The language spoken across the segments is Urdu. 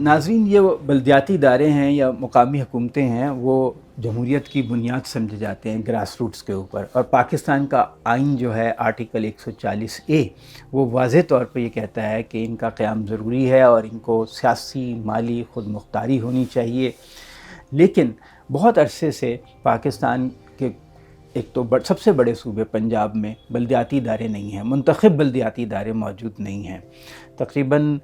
ناظرین، یہ بلدیاتی ادارے ہیں یا مقامی حکومتیں ہیں، وہ جمہوریت کی بنیاد سمجھے جاتے ہیں گراس روٹس کے اوپر، اور پاکستان کا آئین جو ہے آرٹیکل 140A وہ واضح طور پہ یہ کہتا ہے کہ ان کا قیام ضروری ہے اور ان کو سیاسی مالی خود مختاری ہونی چاہیے. لیکن بہت عرصے سے پاکستان کے ایک تو سب سے بڑے صوبے پنجاب میں بلدیاتی ادارے نہیں ہیں، منتخب بلدیاتی ادارے موجود نہیں ہیں. تقریباً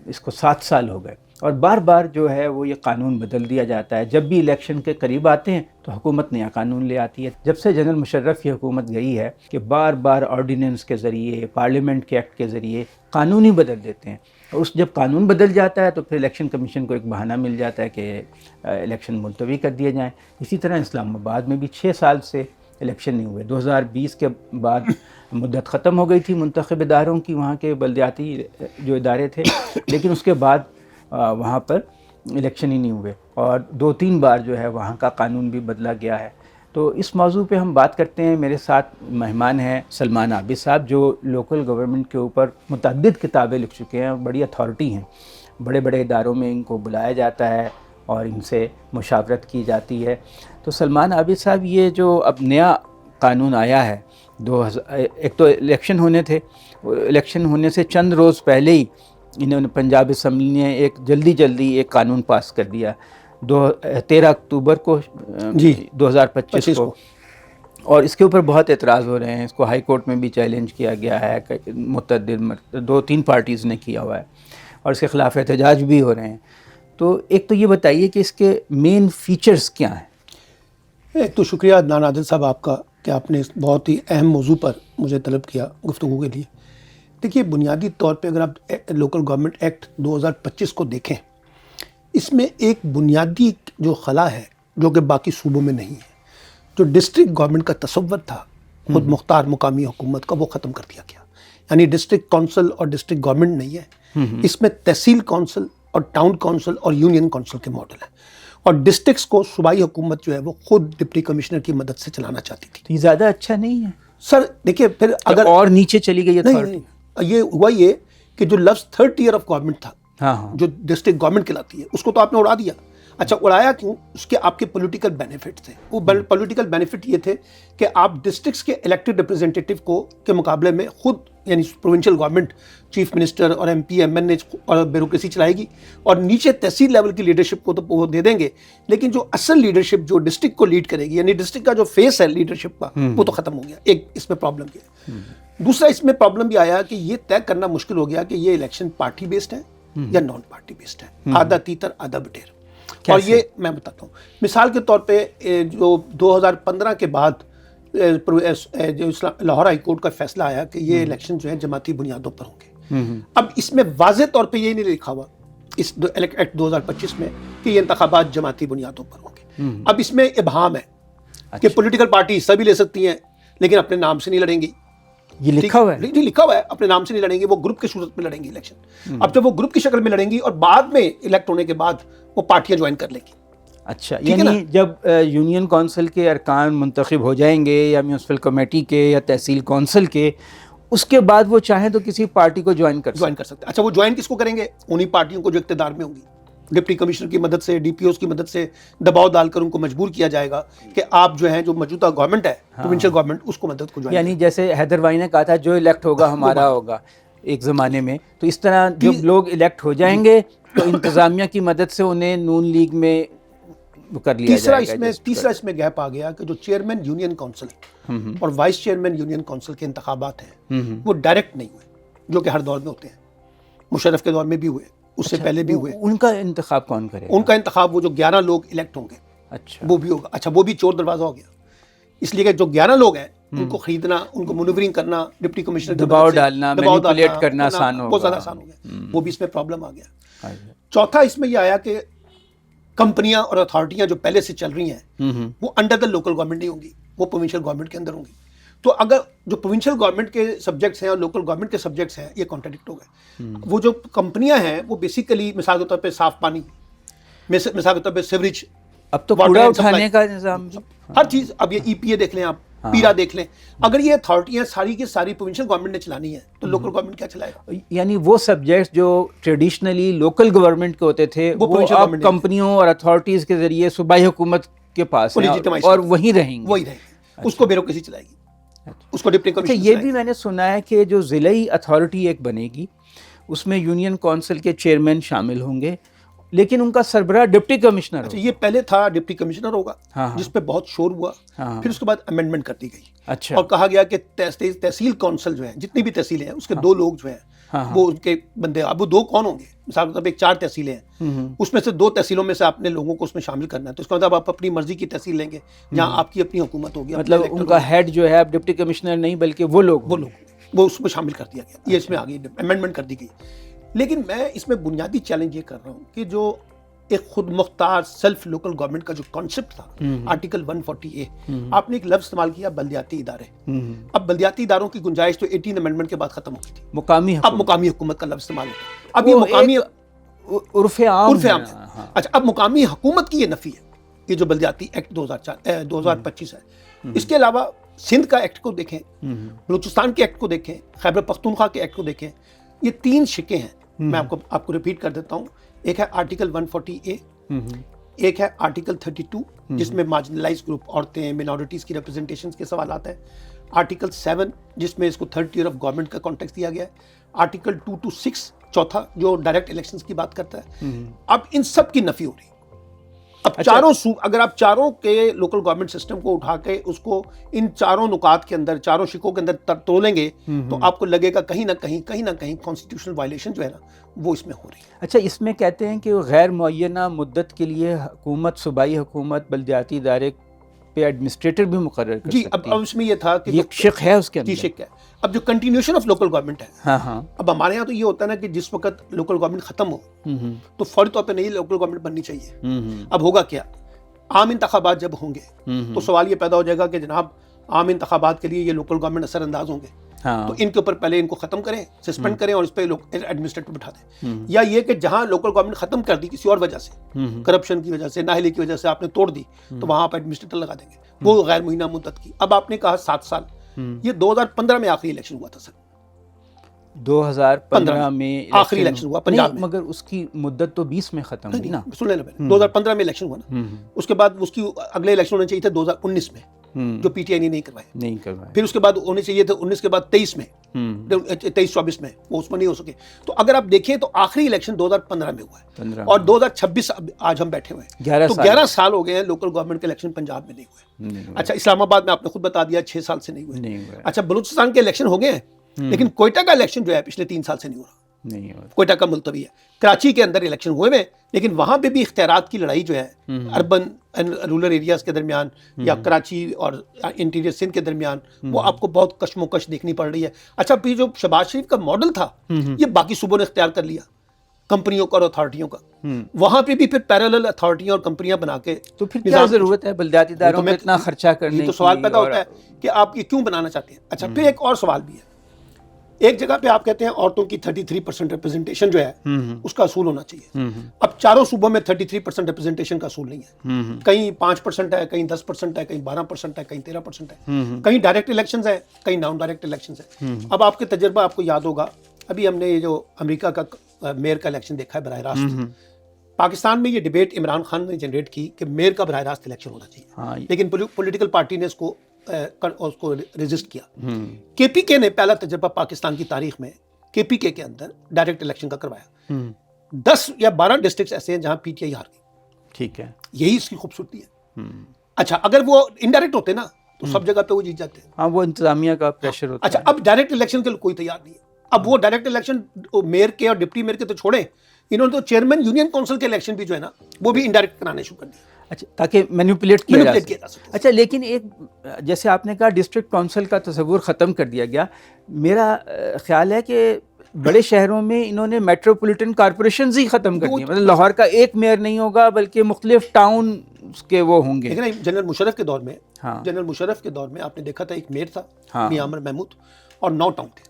اس کو 7 سال ہو گئے، اور بار بار جو ہے وہ یہ قانون بدل دیا جاتا ہے. جب بھی الیکشن کے قریب آتے ہیں تو حکومت نیا قانون لے آتی ہے. جب سے جنرل مشرف کی حکومت گئی ہے کہ بار بار آرڈیننس کے ذریعے، پارلیمنٹ کے ایکٹ کے ذریعے قانون ہی بدل دیتے ہیں، اور جب قانون بدل جاتا ہے تو پھر الیکشن کمیشن کو ایک بہانہ مل جاتا ہے کہ الیکشن ملتوی کر دیے جائیں. اسی طرح اسلام آباد میں بھی 6 سال سے الیکشن نہیں ہوئے. 2020 کے بعد مدت ختم ہو گئی تھی منتخب اداروں کی، وہاں کے بلدیاتی جو ادارے تھے، لیکن اس کے بعد وہاں پر الیکشن ہی نہیں ہوئے، اور 2-3 بار جو ہے وہاں کا قانون بھی بدلا گیا ہے. تو اس موضوع پہ ہم بات کرتے ہیں. میرے ساتھ مہمان ہیں سلمان عابد صاحب، جو لوکل گورنمنٹ کے اوپر متعدد کتابیں لکھ چکے ہیں، بڑی اتھارٹی ہیں. بڑے بڑے اداروں میں ان کو بلایا جاتا ہے اور ان سے مشاورت کی جاتی ہے. تو سلمان عابد صاحب، یہ جو اب نیا قانون آیا ہے، ایک تو الیکشن ہونے تھے، الیکشن ہونے سے چند روز پہلے ہی انہوں نے پنجاب اسمبلی نے ایک جلدی ایک قانون پاس کر دیا 13 اکتوبر کو 2025 کو، اور اس کے اوپر بہت اعتراض ہو رہے ہیں. اس کو ہائی کورٹ میں بھی چیلنج کیا گیا ہے، متعدد 2-3 پارٹیز نے کیا ہوا ہے، اور اس کے خلاف احتجاج بھی ہو رہے ہیں. تو ایک تو یہ بتائیے کہ اس کے مین فیچرز کیا ہیں؟ ایک تو شکریہ عدنان عادل صاحب آپ کا کہ آپ نے اس بہت ہی اہم موضوع پر مجھے طلب کیا گفتگو کے لیے. دیکھیے، بنیادی طور پہ اگر آپ لوکل گورنمنٹ ایکٹ 2025 کو دیکھیں، اس میں ایک بنیادی جو خلا ہے جو کہ باقی صوبوں میں نہیں ہے. جو ڈسٹرکٹ گورنمنٹ کا تصور تھا خود مختار مقامی حکومت کا، وہ ختم کر دیا گیا. یعنی ڈسٹرکٹ کونسل اور ڈسٹرکٹ گورنمنٹ نہیں ہے، اس میں تحصیل کونسل اور ٹاؤن کونسل اور یونین کونسل کے ماڈل ہیں. اور ڈسٹرکٹس کو صوبائی حکومت جو ہے وہ خود ڈپٹی کمشنر کی مدد سے چلانا چاہتی تھی. تو یہ زیادہ اچھا نہیں ہے سر؟ دیکھیے، پھر اگر اور نیچے چلی گئی نہیں، یہ ہوا یہ کہ جو لفظ تھرڈ ٹیئر آف گورنمنٹ تھا، جو ڈسٹرکٹ گورنمنٹ کہلاتی ہے، اس کو تو آپ نے اڑا دیا. اچھا، اڑایا کیوں؟ اس کے آپ کے پولیٹیکل بینیفٹ تھے. وہ پولیٹیکل بینیفٹ یہ تھے کہ آپ ڈسٹرکٹس کے الیکٹڈ ریپرزینٹیٹو کو کے مقابلے میں خود، یعنی پروونشل گورنمنٹ، چیف منسٹر اور ایم پی ایم این اے اور بیوروکریسی چلائے گی، اور نیچے تحصیل لیول کی لیڈرشپ کو تو وہ دے دیں گے، لیکن جو اصل لیڈرشپ جو ڈسٹرکٹ کو لیڈ کرے گی، یعنی ڈسٹرکٹ کا جو فیس ہے لیڈرشپ کا، وہ تو ختم ہو گیا. ایک اس میں پرابلم کیا ہے. دوسرا اس میں پرابلم یہ آیا کہ یہ طے کرنا مشکل ہو گیا کہ یہ الیکشن پارٹی بیسڈ ہے یا نان پارٹی بیسڈ ہے، آدھا تیتر آدھا بٹیر. اور یہ میں بتاتا ہوں. مثال کے طور پہ جو 2015 کے بعد جو لاہور ہائی کورٹ کا فیصلہ آیا کہ یہ الیکشن جو ہے جماعتی بنیادوں پر ہوں گے. اب اس میں واضح طور پہ یہ نہیں لکھا ہوا اس ایکٹ 2025 میں کہ یہ انتخابات جماعتی بنیادوں پر ہوں گے. اب اس میں ابہام ہے کہ پولیٹیکل پارٹی حصہ بھی لے سکتی ہیں لیکن اپنے نام سے نہیں لڑیں گی. یہ لکھا ہوا ہے؟ جی لکھا ہوا ہے، اپنے نام سے نہیں لڑیں گی، وہ گروپ کی صورت میں لڑیں گی الیکشن. اب جب وہ گروپ کی شکل میں لڑیں گی اور بعد میں الیکٹ ہونے کے بعد وہ پارٹیاں جوائن کر لیں گی. اچھا، یعنی جب یونین کونسل کے ارکان منتخب ہو جائیں گے یا میونسپل کمیٹی کے یا تحصیل کونسل کے، اس کے بعد وہ چاہیں تو کسی پارٹی کو جوائن کر سکتے ہیں. اچھا، وہ جوائن کس کو کریں گے؟ انہی پارٹیوں کو جو اقتدار میں ہوں گی. ڈپٹی کمشنر کی مدد سے، ڈی پی اوز کی مدد سے دباؤ ڈال کر ان کو مجبور کیا جائے گا کہ آپ جو ہیں جو موجودہ گورنمنٹ ہے، پروونشل گورنمنٹ، اس کو مدد کو جوائن. یعنی جیسے حیدر بھائی نے کہا تھا جو الیکٹ ہوگا ہمارا ہوگا ایک زمانے میں، تو اس طرح جب لوگ الیکٹ ہو جائیں گے تو انتظامیہ کی مدد سے انہیں نون لیگ میں کر لیا جائے گا. تیسرا اس میں گیپ آ گیا کہ جو چیئرمین یونین کونسل اور وائس چیئرمین یونین کونسل کے انتخابات ہیں وہ ڈائریکٹ نہیں ہوئے، جو کہ ہر دور میں ہوتے ہیں. مشرف کے دور میں بھی ہوئے، اس سے پہلے بھی ہوئے. ان کا انتخاب کون کرے؟ ان کا انتخاب وہ جو 11 لوگ الیکٹ ہوں گے، اچھا وہ بھی ہوگا. اچھا، وہ بھی چور دروازہ ہو گیا، اس لیے کہ جو 11 لوگ ہیں ان کو خریدنا، ان کو مینوورنگ کرنا، ڈپٹی کمشنر دباؤ ڈالنا، مینیپولیٹ کرنا آسان ہوگا. بہت زیادہ آسان ہو گیا. وہ بھی اس میں پرابلم آ گیا. چوتھا اس میں یہ آیا کہ کمپنیاں اور اتھارٹیاں جو پہلے سے چل رہی ہیں وہ انڈر دا لوکل گورنمنٹ نہیں ہوں گی، وہ پروونشل گورنمنٹ کے اندر ہوں گی. تو اگر جو پروونشل گورنمنٹ کے سبجیکٹس ہیں اور لوکل گورنمنٹ کے سبجیکٹس ہیں، یہ کانٹرڈکٹ ہو گئے. وہ جو کمپنیاں ہیں وہ بیسیکلی مثال کے طور پہ صاف پانی، مثال کے طور پہ سیوریج، اب تو کوڑا اٹھانے کا نظام، ہر چیز. اب یہ ای پی اے دیکھ لیں آپ، پیرا دیکھ لیں. اگر یہ اتھارٹیاں ساری کی ساری پروونشل گورنمنٹ نے چلانی ہے تو لوکل گورنمنٹ کیا چلائے گا؟ یعنی وہ سبجیکٹس جو ٹریڈیشنلی لوکل گورنمنٹ کے ہوتے تھے وہ اب کمپنیوں اور اتھارٹیز کے ذریعے صوبائی حکومت کے پاس ہیں اور وہیں رہیں گے. اس کو بیوروکریسی چلائے گی, اس کو ڈپٹی کمشنر. یہ بھی میں نے سنا ہے کہ جو ضلعی اتھارٹی ایک بنے گی اس میں یونین کونسل کے چیئرمین شامل ہوں گے, لیکن ان کا سربراہ ڈپٹی کمشنر ہوگا. یہ پہلے تھا ڈپٹی کمشنر ہوگا, جس پہ بہت شور ہوا, پھر اس کے بعد امینڈمنٹ کر دی گئی. اچھا. اور کہا گیا کہ تحصیل کونسل جو ہے, جتنی بھی تحصیلیں ہیں اس کے 2 لوگ جو ہیں وہ ان کے بندے. اب وہ 2 کون ہوں گے؟ مثال کے طور پہ 4 تحصیلیں ہیں, اس میں سے 2 تحصیلوں میں سے آپ نے لوگوں کو اس میں شامل کرنا ہے, تو اس کا مطلب آپ اپنی مرضی کی تحصیل لیں گے جہاں آپ کی اپنی حکومت ہوگی. مطلب ان کا ہیڈ جو ہے اب ڈپٹی کمشنر نہیں بلکہ وہ لوگ وہ اس میں شامل کر دیا گیا. یہ اس میں آگے امینڈمنٹ کر دی گئی. لیکن میں اس میں بنیادی چیلنج یہ کر رہا ہوں کہ جو ایک خود مختار سیلف لوکل گورنمنٹ کا جو کانسیپٹ تھا, آرٹیکل 140A, آپ نے ایک لفظ استعمال کیا بلدیاتی ادارے. اب بلدیاتی اداروں کی گنجائش تو 18 امینڈمنٹ کے بعد ختم ہو گئی تھی. اب مقامی حکومت کا لفظ استعمال ہوتا ہے. اب یہ مقامی عرف عام ہے. اچھا, اب مقامی حکومت کی یہ نفی ہے, یہ جو بلدیاتی ایکٹ 2025 ہے. اس کے علاوہ سندھ کا ایکٹ کو دیکھیں, بلوچستان کے ایکٹ کو دیکھیں, خیبر پختونخوا کے ایکٹ کو دیکھیں, یہ 3 شقیں ہیں. میں آپ کو ریپیٹ کر دیتا ہوں. ایک ہے آرٹیکل 140A, ایک ہے آرٹیکل 32 جس میں مارجنلائز گروپ, عورتیں, منورٹیز کی ریپرزنٹیشنز کے سوالات ہیں. آرٹیکل 7 جس میں اس کو 3rd ایئر آف گورنمنٹ کا کانٹیکس دیا گیا ہے. آرٹیکل 2 to 6 چوتھا جو ڈائریکٹ الیکشنز کی بات کرتا ہے. اب ان سب کی نفی ہو رہی ہے. اب چاروں اگر آپ چاروں کے لوکل گورنمنٹ سسٹم کو اٹھا کے اس کو ان چاروں نکات کے اندر, چاروں شقوں کے اندر تولیں گے تو آپ کو لگے گا کہیں نہ کہیں کانسٹیٹیوشنل وائلیشن جو ہے نا وہ اس میں ہو رہی ہے. اچھا, اس میں کہتے ہیں کہ غیر معینہ مدت کے لیے حکومت, صوبائی حکومت بلدیاتی ادارے پہ ایڈمنسٹریٹر بھی مقرر کر سکتی ہے. اب اس میں یہ تھا کہ ایک شق ہے اس کے اندر. شق ہے. اب جو کنٹینیوشن آف لوکل گورنمنٹ ہے, اب ہمارے یہاں تو یہ ہوتا ہے نا کہ جس وقت لوکل گورنمنٹ ختم ہو تو فوری طور پہ نئی لوکل گورنمنٹ بننی چاہیے. اب ہوگا کیا, عام انتخابات جب ہوں گے تو سوال یہ پیدا ہو جائے گا کہ جناب عام انتخابات کے لیے یہ لوکل گورنمنٹ اثر انداز ہوں گے, تو ان کے اوپر پہلے ان کو ختم کریں, سسپینڈ کریں اور اس پہ ایڈمنسٹریٹر بٹھا دیں. یا یہ کہ جہاں لوکل گورنمنٹ ختم کر دی کسی اور وجہ سے, کرپشن کی وجہ سے, نااہلی کی وجہ سے آپ نے توڑ دی, تو وہاں آپ ایڈمنسٹریٹر لگا دیں گے, وہ غیر معینہ مدت کی. اب آپ نے کہا 7 سال, یہ 2015 میں آخری الیکشن ہوا تھا سر. 2015 میں آخری الیکشن ہوا پنجاب میں, مگر اس کی مدت تو 20 میں ختم ہوئی نا. سن لینا پہلے, 2015 میں الیکشن ہوا نا, اس کے بعد اس کی اگلے الیکشن ہونے چاہیے تھے 2019 میں, جو پی ٹی آئی نے نہیں کروائے. پھر اس کے بعد ہونے چاہیے تھے 19 کے بعد 23 میں, 23-24 میں, وہ اس میں نہیں ہو سکے. تو اگر آپ دیکھیں تو آخری الیکشن 2015 میں ہوا ہے, اور 2026 آج ہم بیٹھے ہوئے ہیں, تو 11 سال ہو گئے ہیں لوکل گورنمنٹ کے الیکشن پنجاب میں نہیں ہوئے. اچھا, اسلام آباد میں آپ نے خود بتا دیا 6 سال سے نہیں ہوئے. اچھا, بلوچستان کے الیکشن ہو گئے ہیں, لیکن کوئٹہ کا الیکشن جو ہے پچھلے 3 سال سے نہیں ہو رہا. کوئٹہ کا ملتوی ہے. کراچی کے اندر الیکشن ہوئے ہیں, لیکن وہاں پہ بھی اختیارات کی لڑائی جو ہے اربن اینڈ رورل ایریاز کے درمیان یا کراچی اور انٹیریئر سندھ کے درمیان, وہ آپ کو بہت کشمکش دیکھنی پڑ رہی ہے. اچھا, پھر جو شہباز شریف کا ماڈل تھا یہ باقی صوبوں نے اختیار کر لیا, کمپنیوں کا اور اتھارٹیوں کا. وہاں پہ بھی پھر پیرالل اتھارٹیاں اور کمپنیاں بنا کے, تو پھر کیا ضرورت ہے بلدیاتی اداروں میں اتنا خرچہ کرنے کی؟ تو سوال پیدا ہوتا ہے کہ آپ یہ کیوں بنانا چاہتے ہیں. اچھا, پھر ایک اور سوال بھی ہے. ایک جگہ پہ آپ کہتے ہیں عورتوں کی 33% ریپرزنٹیشن جو ہے اس کا اصول ہونا چاہیے. اب چاروں صوبوں میں 33% ریپرزنٹیشن کا اصول نہیں ہے. کہیں 5% ہے, کہیں 10% ہے, کہیں 12% ہے, کہیں 13% ہے, کہیں ڈائریکٹ الیکشنز ہیں, کہیں نان ڈائریکٹ الیکشنز ہیں. اب آپ کے تجربہ آپ کو یاد ہوگا, ابھی ہم نے یہ جو امریکہ کا میئر کا الیکشن دیکھا ہے براہ راست. پاکستان میں یہ ڈیبیٹ عمران خان نے جنریٹ کی کہ میئر کا براہ راست الیکشن ہونا چاہیے, لیکن پولیٹیکل پارٹی نے اس کو ریزسٹ کیا. کے پی کے نے پہلا تجربہ پاکستان کی تاریخ میں کے پی کے اندر ڈائریکٹ الیکشن کا کروایا. 10 یا 12 ڈسٹرکٹس ایسے ہیں جہاں پی ٹی آئی ہار گئی. ٹھیک ہے, یہی اس کی خوبصورتی ہے. اچھا, اگر وہ انڈائریکٹ ہوتے نا تو سب جگہ پہ وہ جیت جاتے ہیں. ہاں, وہ انتظامیہ کا پریشر ہوتا ہے. اچھا, اب ڈائریکٹ الیکشن کے لیے کوئی تیار نہیں ہے. اب وہ ڈائریکٹ الیکشن میئر کے اور ڈپٹی میئر کے تو چھوڑیں, انہوں نے تو چیئرمین یونین کونسل کے الیکشن بھی جو ہے نا وہ بھی انڈائریکٹ کرانے شروع کر دیا. اچھا, تاکہ مینیپولیٹ کیا جا سکے. اچھا, لیکن ایک جیسے آپ نے کہا ڈسٹرکٹ کونسل کا تصور ختم کر دیا گیا. میرا خیال ہے کہ بڑے شہروں میں انہوں نے میٹروپولیٹن کارپوریشنز ہی ختم کر دی. مطلب لاہور کا ایک میئر نہیں ہوگا بلکہ مختلف ٹاؤن کے وہ ہوں گے. لیکن جنرل مشرف کے دور میں آپ نے دیکھا تھا ایک میئر تھا میاں عمر محمود, اور 9 ٹاؤن تھے.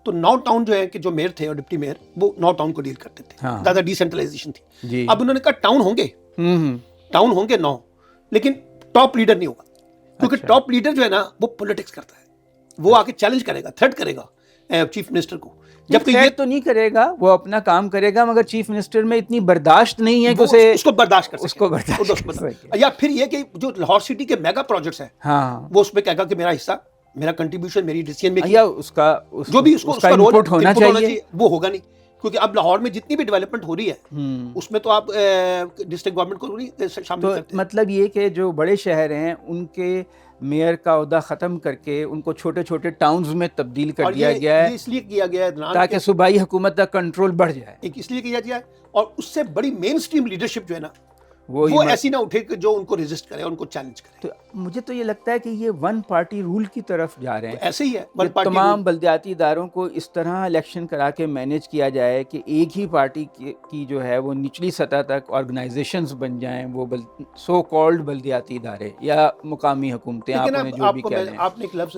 تو 9 ٹاؤن جو ہے کہ جو میئر تھے اور ڈپٹی میئر وہ 9 ٹاؤن کو ڈیل کرتے تھے. زیادہ ڈیسینٹرلائزیشن تھی. اب انہوں نے کہا ٹاؤن ہوں گے 9, لیکن ٹاپ لیڈر نہیں ہوگا. کیونکہ ٹاپ لیڈر جو ہے نا وہ پولیٹکس کرتا ہے, وہ آ کے چیلنج کرے گا, تھریٹ کرے گا چیف منسٹر کو, جبکہ یہ تو نہیں کرے گا, وہ اپنا کام کرے گا, مگر چیف منسٹر میں اتنی برداشت نہیں ہے کہ اس کو برداشت کر سکے. یا پھر یہ کہ جو لاہور سٹی کے میگا پروجیکٹس ہیں ہاں وہ اس پہ کہے گا کہ میرا حصہ, میرا کنٹریبیوشن, میری ڈیسیژن میکنگ, یا اس کا جو بھی اس کا رول ہونا چاہیے, وہ ہوگا نہیں. کیونکہ اب لاہور میں جتنی بھی ڈیولپمنٹ ہو رہی ہے اس میں تو آپ ڈسٹرکٹ گورنمنٹ کو نہیں شامل کرتے. مطلب یہ کہ جو بڑے شہر ہیں ان کے میئر کا عہدہ ختم کر کے ان کو چھوٹے چھوٹے ٹاؤنز میں تبدیل کر دیا گیا ہے, اس لیے کیا گیا ہے تاکہ صوبائی حکومت کا کنٹرول بڑھ جائے. ایک اس لیے کیا گیا ہے, اور اس سے بڑی مین سٹریم لیڈرشپ جو ہے نا وہ ایسی نہ اٹھے کہ جو ان کو ریزسٹ کرے, ان کو چیلنج کرے. تو مجھے تو یہ لگتا ہے کہ یہ ون پارٹی رول کی طرف جا رہے ہیں. ایسے ہی ہے, تمام بلدیاتی اداروں کو اس طرح الیکشن کرا کے مینیج کیا جائے کہ ایک ہی پارٹی کی جو ہے وہ نچلی سطح تک آرگنائزیشنز بن جائیں, وہ سو کالڈ بلدیاتی ادارے یا مقامی حکومتیں, آپ نے جو بھی کہہ لیں. آپ نے ایک لفظ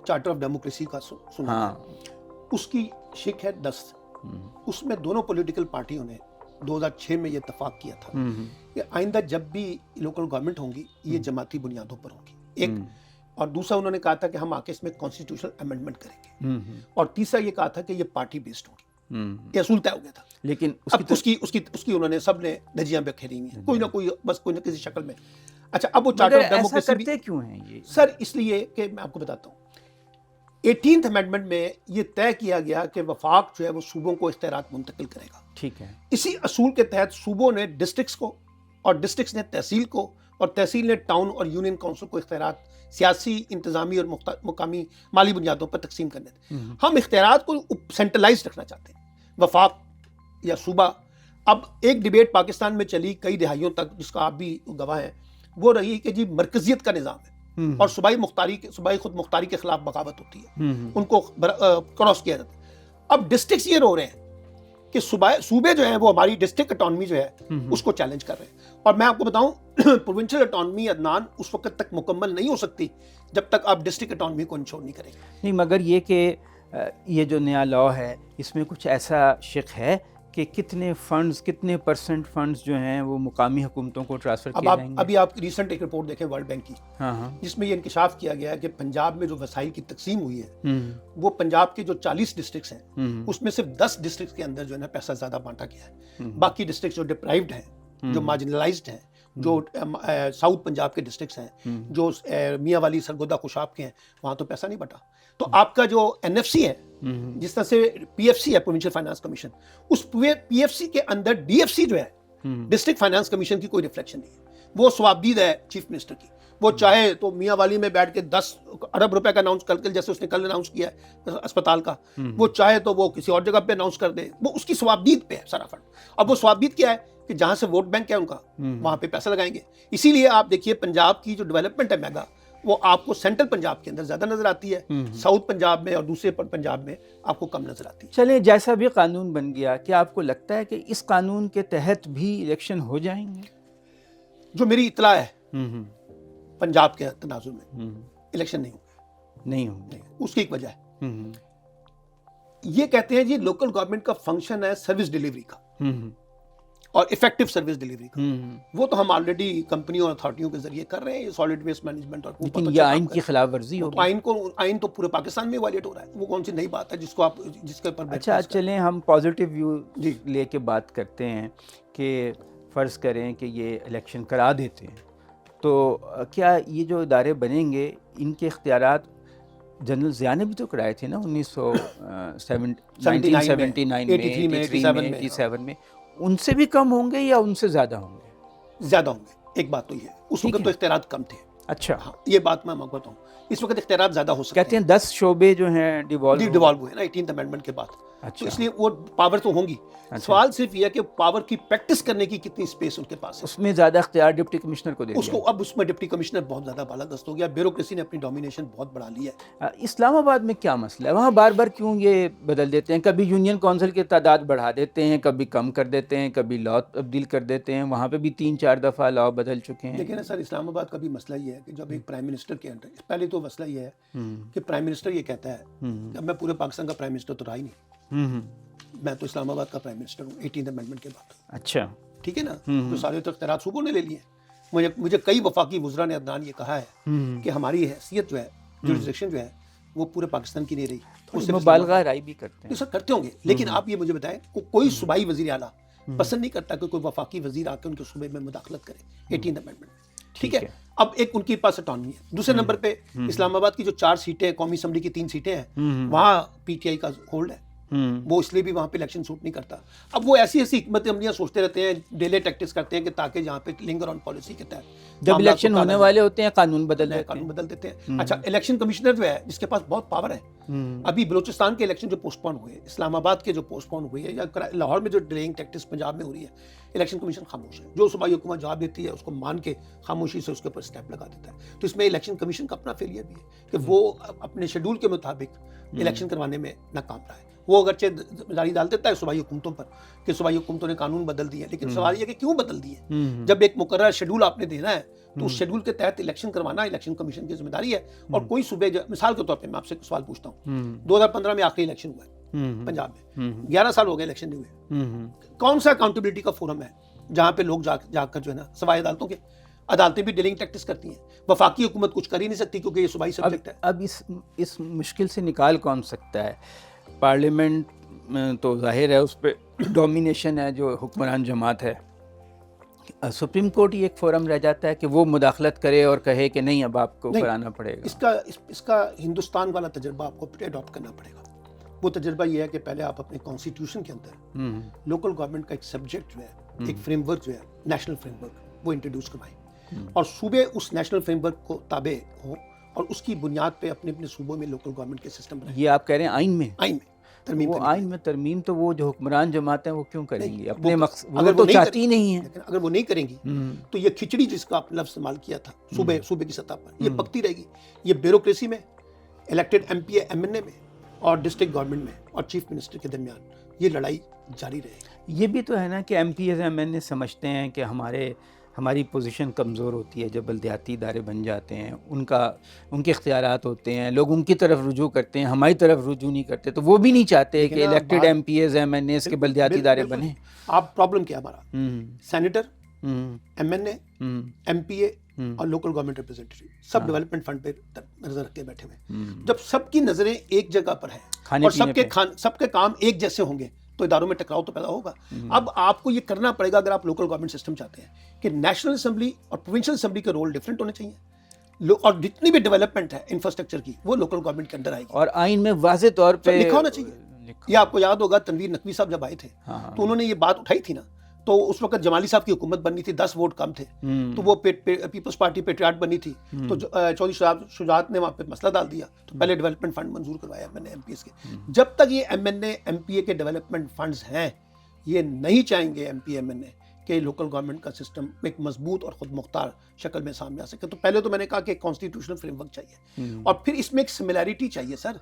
چارٹر آف ڈیموکریسی کا سنا, ہاں اس کی شک ہے 10. اس میں دونوں پولیٹیکل پارٹیوں نے 2006 میں یہ اتفاق کیا تھا کہ آئندہ جب بھی لوکل گورنمنٹ ہوں گی یہ جماعتی بنیادوں پر ہوں گی, ایک. اور دوسرا انہوں نے کہا تھا کہ ہم آ کے اس میں کانسٹیٹیوشنل امینڈمنٹ کریں گے, اور تیسرا یہ کہا تھا کہ یہ پارٹی بیسڈ ہوگی. یہ اصول طے ہو گیا تھا, لیکن اس کی انہوں نے سب نے دھجیاں بکھیری ہوئی ہیں, کوئی نہ کوئی, بس کوئی نہ کسی شکل میں. اچھا, اب وہ چارٹر آف ڈیموکریسی کرتے کیوں ہیں یہ سر؟ اس لیے کہ میں آپ کو بتاتا ہوں, 18th امینڈمنٹ میں یہ طے کیا گیا کہ وفاق جو ہے وہ صوبوں کو اختیارات منتقل کرے گا. ٹھیک ہے. اسی اصول کے تحت صوبوں نے ڈسٹرکٹس کو, اور ڈسٹرکٹس نے تحصیل کو, اور تحصیل نے ٹاؤن اور یونین کونسل کو اختیارات سیاسی, انتظامی اور مقامی مالی بنیادوں پر تقسیم کرنے تھے. ہم اختیارات کو سینٹرلائز رکھنا چاہتے ہیں, وفاق یا صوبہ. اب ایک ڈیبیٹ پاکستان میں چلی کئی دہائیوں تک, جس کا آپ بھی گواہ ہیں, وہ رہی کہ جی مرکزیت کا نظام ہے اور صوبائی خود مختاری کے خلاف بغاوت ہوتی ہے, ان کو کراس کیا جاتا ہے. اب ڈسٹرکٹس یہ رو رہے ہیں کہ صوبے جو ہیں وہ ہماری ڈسٹرکٹ اٹانومی جو ہے اس کو چیلنج کر رہے ہیں. اور میں آپ کو بتاؤں پروونشل اٹانومی عدنان اس وقت تک مکمل نہیں ہو سکتی جب تک آپ ڈسٹرکٹ اٹانومی کو انشور نہیں کریں گے. نہیں, مگر یہ کہ یہ جو نیا لا ہے اس میں کچھ ایسا شق ہے کہ کتنے فنڈز, کتنے پرسنٹ فنڈز جو ہیں وہ مقامی حکومتوں کو ٹرانسفر کیے جائیں گے. ابھی آپ ریسنٹ ایک رپورٹ دیکھیں ورلڈ بینک کی, جس میں یہ انکشاف کیا گیا ہے کہ پنجاب میں جو وسائل کی تقسیم ہوئی ہے وہ پنجاب کے جو 40 ڈسٹرکٹس ہیں اس میں صرف 10 ڈسٹرکٹس کے اندر جو ہے نا پیسہ زیادہ بانٹا گیا ہے. باقی ڈسٹرکٹس جو ڈپرائیوڈ ہیں, جو مارجنلائزڈ ہیں, جو ساؤتھ پنجاب کے ڈسٹرکٹس ہیں, جو میاں والی سرگودا خوشاب کے ہیں, وہاں تو پیسہ نہیں بٹا. تو آپ کا جو این ایف سی ہے, جس طرح سے پی ایف سی ہے, پروونشل فائنانس کمیشن, اس پی ایف سی کے اندر ڈی ایف سی جو ہے, ڈسٹرکٹ فائنانس کمیشن کی کوئی ریفلیکشن نہیں ہے. وہ سوابدید ہے چیف منسٹر کی. وہ چاہے تو میاں والی میں بیٹھ کے 10 ارب روپے کا اناؤنس کر کے, جیسے اس نے کل اناؤنس کیا ہے اسپتال کا, وہ چاہے تو وہ کسی اور جگہ پہ اناؤنس کر دے, وہ اس کی سوابدید پہ ہے سارا فنڈ. اب وہ سوابدید کیا ہے کہ جہاں سے ووٹ بینک ہے ان کا, وہاں پہ پیسہ لگائیں گے. اسی لیے آپ دیکھیے پنجاب کی جو ڈیولپمنٹ ہے میگا, وہ آپ کو سینٹرل پنجاب کے اندر زیادہ نظر آتی ہے, ساؤتھ پنجاب میں اور دوسرے پنجاب میں آپ کو کم نظر آتی ہے. چلیں, جیسا بھی قانون بن گیا, کیا آپ کو لگتا ہے کہ اس قانون کے تحت بھی الیکشن ہو جائیں گے؟ جو میری اطلاع ہے پنجاب کے تناظر میں الیکشن نہیں ہوں گے. اس کی ایک وجہ ہے, یہ کہتے ہیں جی لوکل گورنمنٹ کا فنکشن ہے سروس ڈیلیوری کا اور افیکٹو سروس ڈیلیوری کا. وہ تو ہم آلریڈی کمپنیوں اور اتھارٹیوں کے ذریعے کر رہے ہیں, یہ سالڈ ویسٹ مینجمنٹ, اور لیکن یہ آئین کی خلاف ورزی ہوگی. آئین تو پورے پاکستان میں وائلیٹ ہو رہا ہے. وہ کون سی نئی بات ہے جس کو آپ جس کے اوپر. اچھا, چلیں ہم پازیٹیو ویو لے کے بات کرتے ہیں کہ فرض کریں کہ یہ الیکشن کرا دیتے ہیں, تو کیا یہ جو ادارے بنیں گے ان کے اختیارات جنرل ضیاء نے بھی تو کرائے تھے نا 1979 میں, 87 میں, ان سے بھی کم ہوں گے یا ان سے زیادہ ہوں گے؟ زیادہ ہوں گے. ایک بات تو یہ ہے, اس وقت تو اختیارات کم تھے. اچھا, ہاں, یہ بات میں بتاؤں, اس وقت اختیارات زیادہ ہو سکتے ہیں. کہتے ہیں 10 شعبے جو ہیں ڈیوالو ہوئے نا 18th امینڈمنٹ کے بعد. تو اس لیے وہ پاور تو ہوں گی. سوال صرف یہ ہے کہ پاور کی پریکٹس کرنے کی کتنی اسپیس ان کے پاس ہے. اس میں زیادہ اختیار ڈپٹی کمشنر کو دے دیا. اب اس میں ڈپٹی کمشنر بہت زیادہ بالادست ہو گیا. بیوروکریسی نے اپنی ڈومینیشن بہت بڑھا لی ہے. اسلام آباد میں کیا مسئلہ ہے؟ وہاں بار بار کیوں یہ بدل دیتے ہیں؟ کبھی یونین کونسل کی تعداد بڑھا دیتے ہیں, کبھی کم کر دیتے ہیں, کبھی لا تبدیل کر دیتے ہیں. وہاں پہ بھی 3-4 دفعہ لا بدل چکے ہیں. لیکن سر اسلام آباد کا بھی مسئلہ یہ ہے کہ جب ایک پرائم منسٹر کے انڈر, پہلے تو مسئلہ یہ ہے کہ پرائم منسٹر یہ کہتا ہے کہ میں پورے پاکستان کا پرائم منسٹر تو رہا ہی نہیں, میں تو اسلام آباد کا پرائم منسٹر ہوں 18th امینڈمنٹ کے بعد. اچھا, ٹھیک ہے نا, تو سارے تو اختیارات صوبوں نے لے لیے. مجھے کئی وفاقی وزراء نے عدنان یہ کہا ہے کہ ہماری حیثیت جو ہے جوریسڈکشن جو ہے وہ پورے پاکستان کی نہیں رہی. اس سے مبالغہ رائے بھی کرتے ہیں. سر کرتے ہوں گے, لیکن آپ یہ مجھے بتائیں کوئی صوبائی وزیر اعلیٰ پسند نہیں کرتا کہ کوئی وفاقی وزیر آ کے ان کے صوبے میں مداخلت کرے 18 امینڈمنٹ. ٹھیک ہے, اب ایک ان کے پاس اٹانومی ہے. دوسرے نمبر پہ اسلام آباد کی جو 4 سیٹیں ہیں, قومی اسمبلی کی 3 سیٹیں ہیں, وہاں پی ٹی آئی کا ہولڈ ہے, وہ اس لیے بھی وہاں پہ الیکشن سوٹ نہیں کرتا. اب وہ ایسی حکمت عملیاں سوچتے رہتے ہیں, ڈیلے ٹیکٹکس کرتے ہیں کہ تاکہ جہاں پہ لنگر آن پالیسی کے تحت جب الیکشن ہونے والے ہوتے ہیں قانون بدل دیتے ہیں. اچھا, الیکشن کمشنر جو ہے جس کے پاس بہت پاور ہے, ابھی بلوچستان کے الیکشن جو پوسٹ پون ہوئے, اسلام آباد کے جو پوسٹ پون ہوئے, یا لاہور میں جو ڈیلیئنگ ٹیکٹکس پنجاب میں ہو رہی ہے, الیکشن کمیشن خاموش ہے. جو صوبائی حکومت جواب دیتی ہے اس کو مان کے خاموشی سے اس کے اوپر اسٹیپ لگا دیتا ہے. تو اس میں الیکشن کمیشن کا اپنا فیلئر بھی ہے کہ وہ اپنے شیڈول کے مطابق الیکشن کروانے میں ناکام رہا ہے. وہ اگرچہ ذمہ داری ڈال دیتا ہے صوبائی حکومتوں پر کہ صوبائی حکومتوں نے قانون بدل دیے, لیکن سوال یہ کہ کیوں بدل دیے؟ جب ایک مقررہ شیڈول آپ نے دینا ہے تو اس شیڈول کے تحت الیکشن کروانا الیکشن کمیشن کی ذمہ داری ہے. اور کوئی صوبے, مثال کے طور پہ میں آپ سے سوال پوچھتا ہوں, 2015 میں آخری الیکشن ہوا ہے پنجاب میں, 11 سال ہو گئے الیکشن نہیں ہوئے. کون سا اکاؤنٹیبلٹی کا فورم ہے جہاں پہ لوگ جا کر جو ہے نا سوائے عدالتوں کے, عدالتیں بھی ڈیلنگ ٹیکٹس کرتی ہیں, وفاقی حکومت کچھ کر ہی نہیں سکتی کیونکہ یہ صوبائی سبجیکٹ ہے. اب اس مشکل سے نکال کون سکتا ہے؟ پارلیمنٹ تو ظاہر ہے اس پہ ڈومینیشن ہے جو حکمران جماعت ہے. سپریم کورٹ ہی ایک فورم رہ جاتا ہے کہ وہ مداخلت کرے اور کہے کہ نہیں اب آپ کو کرانا پڑے گا. اس کا ہندوستان والا تجربہ آپ کو اڈاپٹ کرنا پڑے گا. وہ تجربہ یہ ہے کہ پہلے آپ اپنے کانسٹیٹیوشن کے اندر لوکل گورنمنٹ کا ایک سبجیکٹ جو ہے, ایک فریم ورک جو ہے, نیشنل فریم ورک, وہ انٹروڈیوس کروائیں, اور صوبے اس نیشنل فریم ورک کو تابع ہوں اور اس کی بنیاد پہ اپنے اپنے صوبوں میں لوکل گورنمنٹ کے سسٹم بنائیں. یہ آپ کہہ رہے ہیں آئین میں ترمیم. وہ آئین میں ترمیم تو وہ جو حکمران جماعت ہیں وہ کیوں کریں گی؟ اپنے مقصد اگر وہ چاہتی ہی نہیں ہے. لیکن اگر وہ نہیں کریں گی تو یہ کھچڑی جس کا آپ لفظ استعمال کیا تھا صوبے کی سطح پر, یہ پکتی رہے گی. یہ بیوروکریسی میں, elected M P A M N A میں, اور ڈسٹرکٹ گورنمنٹ میں اور چیف منسٹر کے درمیان یہ لڑائی جاری رہے گی. یہ بھی تو ہے نا کہ M P As M N A سمجھتے ہیں کہ ہماری پوزیشن کمزور ہوتی ہے جب بلدیاتی ادارے بن جاتے ہیں, ان کے اختیارات ہوتے ہیں, لوگ ان کی طرف رجوع کرتے ہیں, ہماری طرف رجوع نہیں کرتے. تو وہ بھی نہیں چاہتے کہ elected M P As M N As کے بلدیاتی ادارے بنیں. آپ پرابلم کیا ہمارا senator, M N A, M P A اور لوکل گورنمنٹ ریپرزینٹیٹیو سب ڈیولپمنٹ فنڈ پہ نظر رکھ کے بیٹھے ہوئے. جب سب کی نظریں ایک جگہ پر ہیں اور سب کے کام ایک جیسے ہوں گے تو اداروں میں ٹکراؤ تو پیدا ہوگا. اب آپ کو یہ کرنا پڑے گا اگر آپ لوکل گورنمنٹ سسٹم چاہتے ہیں کہ نیشنل اسمبلی اور پروونشل اسمبلی کے رول ڈفرینٹ ہونے چاہیے, اور جتنی بھی ڈیولپمنٹ ہے انفراسٹرکچر کی وہ لوکل گورنمنٹ کے اندر آئے گی, اور آئین میں واضح طور پہ لکھا ہونا چاہیے. یہ آپ کو یاد ہوگا تنویر نقوی صاحب جب آئے تھے تو انہوں نے یہ بات اٹھائی تھی نا, تو اس وقت جمالی صاحب کی حکومت بنی تھی, 10 ووٹ کم تھے, تو وہ پیپلز پارٹی پیٹریاٹ بنی تھی, تو چودھری شجاعت نے وہاں پہ مسئلہ ڈال دیا, تو پہلے ڈیولپمنٹ فنڈ منظور کروایا M N A M P As کے. جب تک یہ M N A M P A کے ڈیولپمنٹ فنڈز ہیں, یہ نہیں چاہیں گے M P M N A کہ لوکل گورنمنٹ کا سسٹم ایک مضبوط اور خود مختار شکل میں سامنے آ سکے. تو پہلے تو میں نے کہا کہ کانسٹیٹیوشنل فریم ورک چاہیے, اور پھر اس میں ایک سملیرٹی چاہیے. سر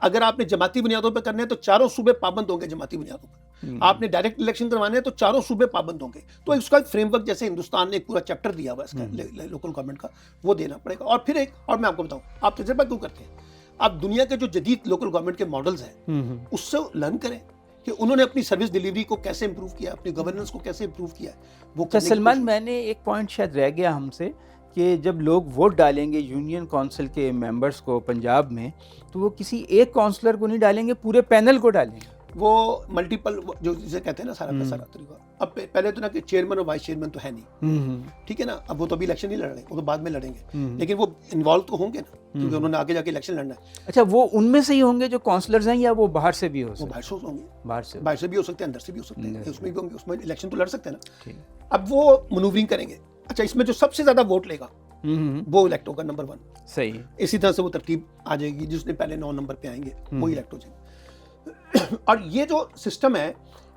اگر آپ نے جماعتی بنیادوں پہ کرنے ہیں تو چاروں صوبے پابند ہوں گے جماعتی بنیادوں پر. آپ نے ڈائریکٹ الیکشن کروانے ہیں تو چاروں صوبے پابند ہوں گے. تو اس کا ایک فریم ورک جیسے ہندوستان نے ایک پورا چیپٹر دیا ہوا اس کا لوکل گورنمنٹ کا, وہ دینا پڑے گا. اور پھر اور میں آپ کو بتاؤں, آپ تجربہ کیوں کرتے ہیں؟ آپ دنیا کے جو جدید لوکل گورنمنٹ کے ماڈلز ہیں اس سے لرن کریں کہ انہوں نے اپنی سروس ڈیلیوری کو کیسے امپروو کیا, اپنی گورننس کو کیسے امپروو کیا. وہ سلمان, میں نے ایک پوائنٹ شاید رہ گیا ہم سے کہ جب لوگ ووٹ ڈالیں گے یونین کونسل کے ممبرس کو پنجاب میں, تو وہ کسی ایک کونسلر کو نہیں ڈالیں گے, پورے پینل کو ڈالیں گے. وہ ملٹیپل جو جسے کہتے ہیں نا سارا کا سارا طریقہ. اب پہلے تو نا کہ چیئرمین اور وائس چیئرمین تو ہے نہیں, ٹھیک ہے نا, اب وہ تو ابھی الیکشن نہیں لڑ رہے, وہ تو بعد میں لڑیں گے, لیکن وہ انوالو تو ہوں گے نا, کیونکہ انہوں نے آگے جا کے الیکشن لڑنا ہے. اچھا, وہ ان میں سے ہی ہوں گے جو کونسلرز ہیں یا وہ باہر سے بھی ہو سکتے ہیں؟ باہر سے ہوں گے, باہر سے بھی ہو سکتے ہیں, اندر سے بھی ہو سکتے ہیں, اس میں بھی ہوں گے, اس میں الیکشن تو لڑ سکتے ہیں نا. اب وہ منورنگ کریں گے. اچھا, اس میں جو سب سے زیادہ ووٹ لے گا وہ الیکٹ ہوگا نمبر 1. صحیح. اسی طرح سے وہ ترتیب آ جائے گی, جس نے پہلے 9 نمبر پہ آئیں گے وہی الیکٹ ہو جائیں گے. اور یہ جو سسٹم ہے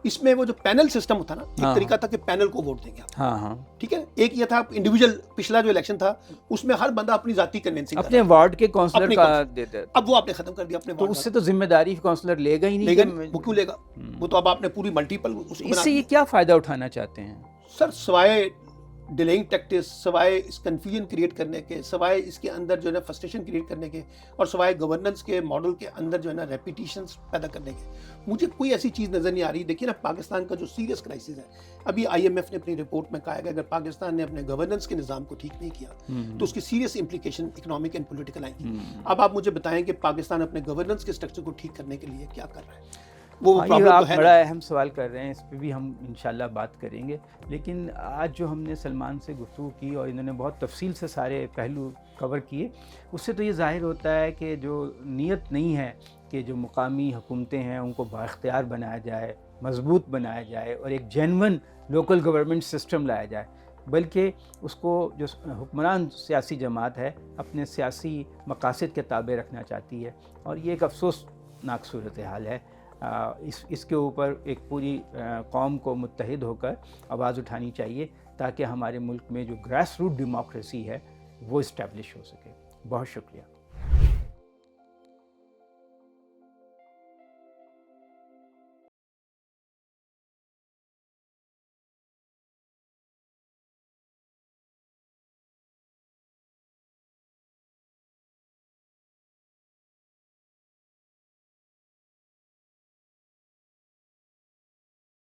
اس میں وہ جو پینل سسٹم ہوتا نا, ایک طریقہ تھا کہ پینل کو ووٹ دیں گے آپ, ٹھیک ہے. ایک یہ تھا انڈیویجول, پچھلا جو الیکشن تھا اس میں ہر بندہ اپنی ذاتی کنوینسنگ اپنے وارڈ کے کونسلر کا دیتا ہے. اب وہ آپ نے ختم کر دیا اپنے وارڈ, تو اس سے تو ذمہ داری کونسلر لے گا ہی نہیں. وہ کیوں لے گا؟ وہ تو اب آپ نے پوری ملٹیپل. اس سے یہ کیا فائدہ اٹھانا چاہتے ہیں سر؟ سوائے ڈیلینگ ٹیکٹس، سوائے اس کنفیوژن کریٹ کرنے کے، سوائے اس کے اندر جو ہے نا فرسٹریشن کریٹ کرنے کے، اور سوائے گورننس کے ماڈل کے اندر جو ہے نا ریپیٹیشنز پیدا کرنے کے، مجھے کوئی ایسی چیز نظر نہیں آ رہی. دیکھیے نا پاکستان کا جو سیریس کرائسس ہے، ابھی آئی ایم ایف نے اپنی رپورٹ میں کہا ہے کہ اگر پاکستان نے اپنے گورننس کے نظام کو ٹھیک نہیں کیا تو اس کی serious implication economic and political آئیں گی. اب آپ مجھے بتائیں کہ پاکستان اپنے گورننس کے اسٹرکچر کو ٹھیک کرنے کے لیے کیا کر رہا ہے؟ وہ یہ آپ بڑا اہم سوال کر رہے ہیں، اس پہ بھی ہم انشاءاللہ بات کریں گے. لیکن آج جو ہم نے سلمان سے گفتگو کی اور انہوں نے بہت تفصیل سے سارے پہلو کور کیے، اس سے تو یہ ظاہر ہوتا ہے کہ جو نیت نہیں ہے کہ جو مقامی حکومتیں ہیں ان کو بااختیار بنایا جائے، مضبوط بنایا جائے اور ایک جینون لوکل گورنمنٹ سسٹم لایا جائے، بلکہ اس کو جو حکمران سیاسی جماعت ہے اپنے سیاسی مقاصد کے تابع رکھنا چاہتی ہے. اور یہ ایک افسوسناک صورتحال ہے. اس کے اوپر ایک پوری قوم کو متحد ہو کر آواز اٹھانی چاہیے تاکہ ہمارے ملک میں جو گراس روٹ ڈیموکریسی ہے وہ اسٹیبلش ہو سکے. بہت شکریہ.